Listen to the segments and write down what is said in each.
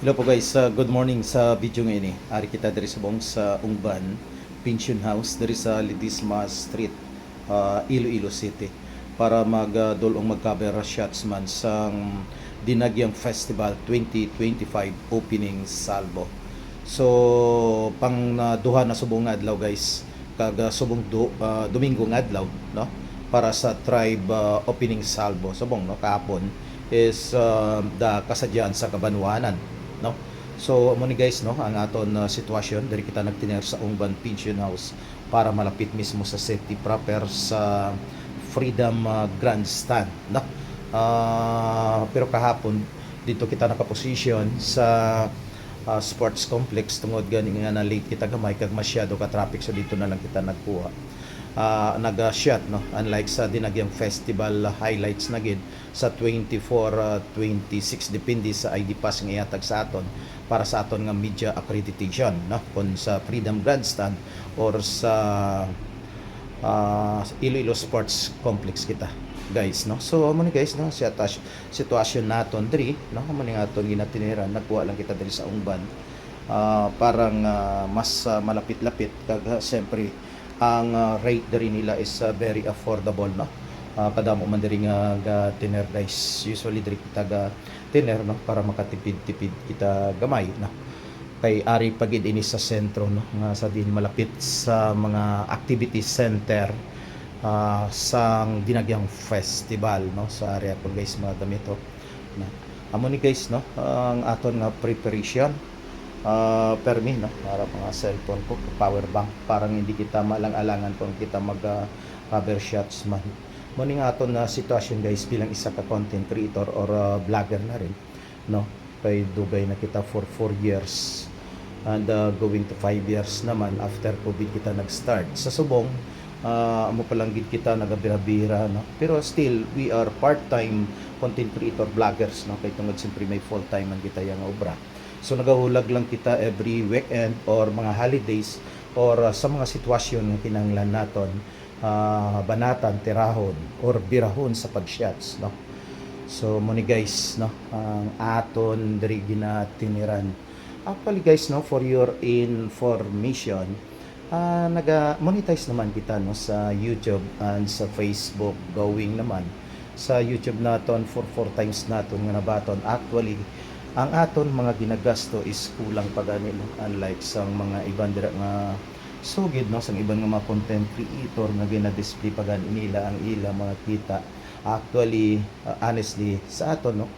Hello po guys, good morning sa video ngayon Ari kita dari sa buong sa Ungban Pension House dari sa Ledesma Street, Iloilo City para magdulong mag-cover shots man sang Dinagyang Festival 2025 opening salvo. So pang duha na subong nga adlaw guys, kag subong Domingo nga adlaw no para sa tribe opening salvo subong no kahapon is the kasadyan sa Kabanwanan no. So mo ni guys no ang aton sitwasyon diri kita nagtiner sa Ungban Pension House para malapit mismo sa safety proper sa Freedom Grandstand no. Pero kahapon dito kita nakaposisyon sa sports complex tungod gani nga na late kita gamay kag masyado ka traffic, so dito na lang kita nagkuha nag-shot no, unlike sa Dinagyang Festival highlights na gid sa 24-26 depende sa ID pass nga ihatag sa aton para sa aton nga media accreditation no, kung sa Freedom Grandstand or sa Iloilo Sports Complex kita guys no. So amo ni guys no si sitwasyon naton diri no, amo ni aton ginatiniran nagkuha lang kita diri sa Ungban parang mas malapit-lapit kag siyempre ang rate diri nila is very affordable no. Kadamo man diri nga tiner guys, usually diri kita ga tiner no para makatipid-tipid kita gamay no, kay ari pagid ini sa sentro no nga sa din malapit sa mga activity center sang Dinagyang Festival no sa area ko guys mga gamito no. Amo ni guys no ang aton nga preparation permi no para mga cellphone ko, power bank, parang hindi kita malang-alangan kung kita mag cover shots man mo ning aton na sitwasyon guys bilang isa ka content creator or vlogger na rin no, kay dugay na kita for 4 years and going to 5 years naman after COVID kita nag-start sa subong. Amo pa lang gid kita nagabira-bira no, pero still we are part-time content creator vloggers no, kay tungod siyempre may full-time man kita yang obra. So nagahulag lang kita every weekend or mga holidays or sa mga sitwasyon nga kinahanglan naton banatan, tirahon or birahon sa pagshots no. So mo ni guys no ang aton diri ginatiniran. Actually guys no, for your information, naga-monetize naman kita no sa YouTube and sa Facebook going naman. Sa YouTube naton for 4 times naton nga nabaton. Actually ang aton mga ginagasto is kulang pa gani no, unlike sang mga ibang dira nga sugid no, sang ibang nga mga content creator nga gina-display pa gani nila ang ila mga kita. Actually honestly sa aton no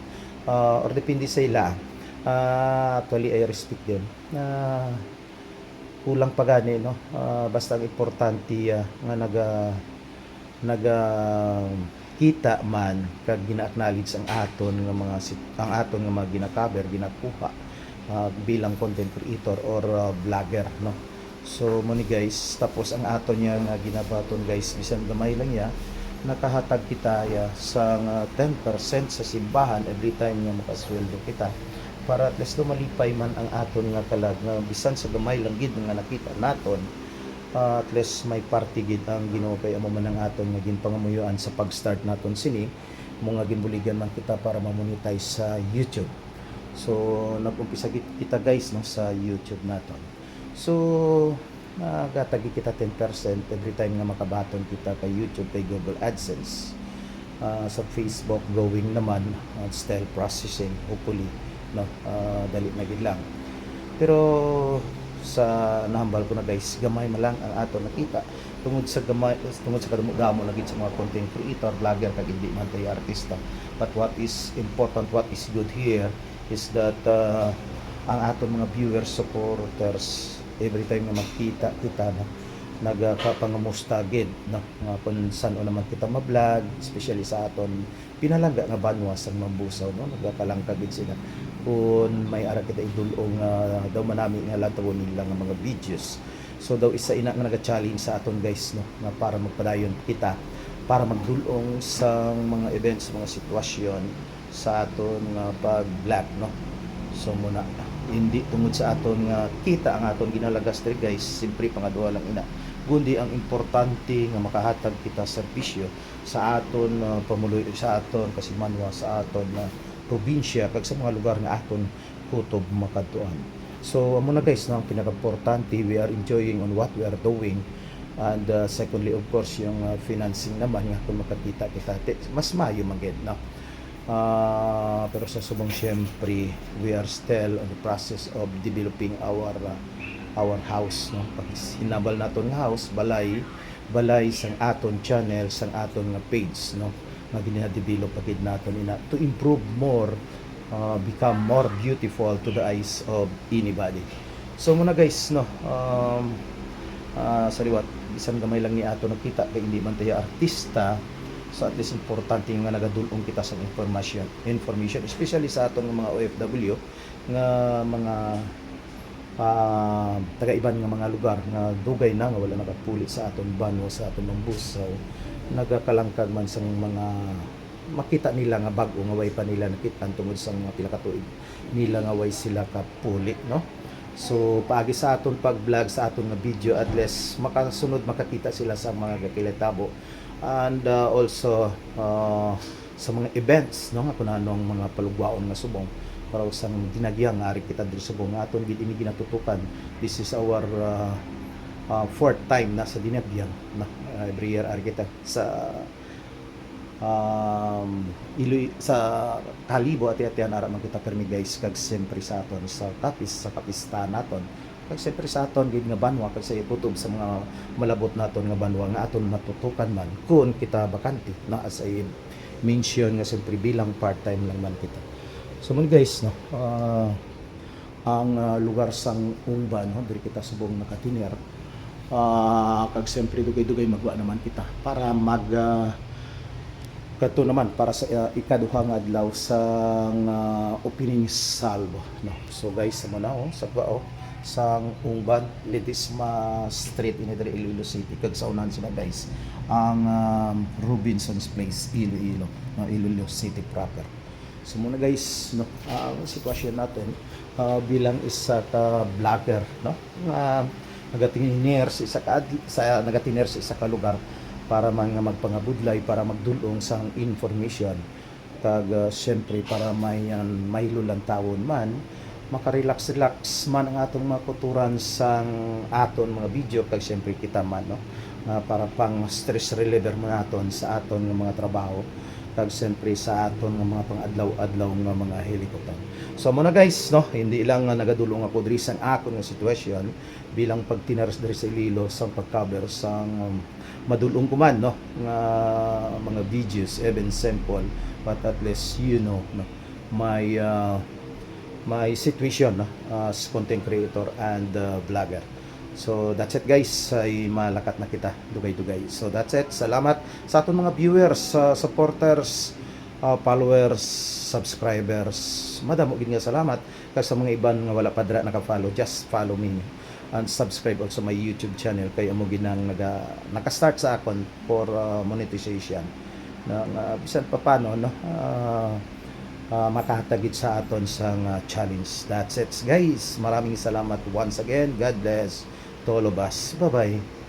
or depende sa ila, actually I respect them na kulang pa gani no, basta ang importante nga naga kita man kag gina-acknowledge ang aton nga mga gina-cover ginakuha bilang content creator or vlogger no. So mo ni guys, tapos ang aton niya nga ginabaton guys bisan gamay lang ya nakahatag kita ya sa 10% sa simbahan every time nga makasweldo kita para at least malipay man ang aton nga kalag nga bisan sa gamay lang gid nga nakita naton. At least may party gid ang Ginoo kay amo man ang aton nga ginpangamuyuan sa pag-start naton sini mo nga ginbuligan man kita para ma-monetize sa YouTube. So nag-umpisa kita guys no sa YouTube naton. So nagatagi kita 10% every time nga makabaton kita kay YouTube kay Google AdSense. Sa Facebook going naman still processing hopefully no, dali na gid lang. Pero sa nahambal ko na guys, gamay man lang ang ato nakita tungod sa gamay, tungod sa kadamo lagi sa mga content creator, vlogger kag hindi man tay artista. But what is important, what is good here is that ang aton mga viewers, supporters every time nga makita kita na nagkapangamusta gid no, nga kung saan o naman kita ma-vlog, especially sa aton pinalangga nga banwa sa Mambusaw no, nagkakalangka gid sila kung may ara kita idulong daw manami nga latawon nila nga mga videos. So daw isa ina nga naga-challenge sa aton guys no, nga para magpadayon kita para magdulong sa mga events, mga sitwasyon sa aton nga pag-vlog no. So muna hindi tungod sa aton nga kita ang aton ginalagas diri guys, simpre pangaduha lang ina kundi ang importante nga makahatag kita serbisyo sa aton pamuloy sa aton kasimanwa sa aton probinsya kag sa mga lugar nga aton kutob makadtuan. So amo na guys, no, ang pinaka-importante, we are enjoying on what we are doing. And secondly, of course, yung financing naman nga kung makakita kita, mas mayo man gid, no. Pero sa subong syempre, we are still on the process of developing our house, no. Pag hinabal naton nga house, balay sang aton channel, sang aton nga page, no, nga gina-develop pagid naton ina to improve more, become more beautiful to the eyes of anybody. So muna guys, no, sa liwat bisan gamay lang ni ato nakita kay hindi man tayo artista, so at least importante nga nagadulong kita sa information especially sa atong mga OFW nga mga taga-iban nga mga lugar nga dugay na nga wala nakapulit sa aton banwa sa aton mga bus. So nagakalangkag man sang mga makita nila nga bag-o nga way pa nila nakita tungod sa mga pila ka tuig nila nga way sila kapuli, no. So paagi sa aton pag-vlog sa aton nga video, at least makasunod makakita sila sa mga kakilitabo and also sa mga events, no, nga kunanong mga palugwaon nga subong para usang dinagyang nga ari kita diri sa subong aton gid ini ginatutukan. This is our fourth time na sa dinagyang, na every year ari kita sa sa Kalibo at atian ara man kita permi guys, kag siyempre sa aton sa kapista naton, kag siyempre sa aton gid nga banwa, kag sa itutob sa mga malabot naton nga banwa nga aton natutukan man kun kita bakante, na as I mention nga siyempre bilang part-time lang man kita. So man guys, no, ang lugar sang Ungban, no, diri kita subong nakatiner, kag siyempre dugay-dugay magwa naman kita para kato naman para sa ikaduhang adlaw sa opening salvo, no. So guys, amo na sa bao sang Ungban, Ledesma Street in Iloilo City, kag sa unan sila guys ang Robinson's Place, Iloilo, no, Iloilo City proper. So muna guys, no, ang sitwasyon natin bilang isa ka vlogger, no, nagatiner sa isa ka lugar para magpangabudlay, para magdulong sang information, kag syempre para may lulantawon man, makarelax man ang atong mga kuturan sang aton mga video, kag syempre kita man, no, para pang stress reliever mo naton sa aton nga mga trabaho, kag siyempre sa aton nga mga pang-adlaw-adlaw nga mga helikopter. So muna guys, no, hindi lang nagadulong ako diri sa akon nga sitwasyon bilang pagtinaras diri sa Iloilo sang pag-cover sang madulong ko man, no, nga mga videos, even simple, but at least you know, no, my situation, no, as content creator and vlogger. So that's it guys, ay malakat na kita dugay-dugay. So that's it. Salamat sa aton mga viewers, supporters, followers, subscribers. Madamo gid nga salamat. Kag sa mga iban nga wala pa dira naka-follow, just follow me and subscribe also my YouTube channel kay amo ginang naka-start sa akon for monetization. Na bisan pa paano, no, makahatagid sa aton sang challenge. That's it guys. Maraming salamat once again. God bless to all of us. Bye-bye.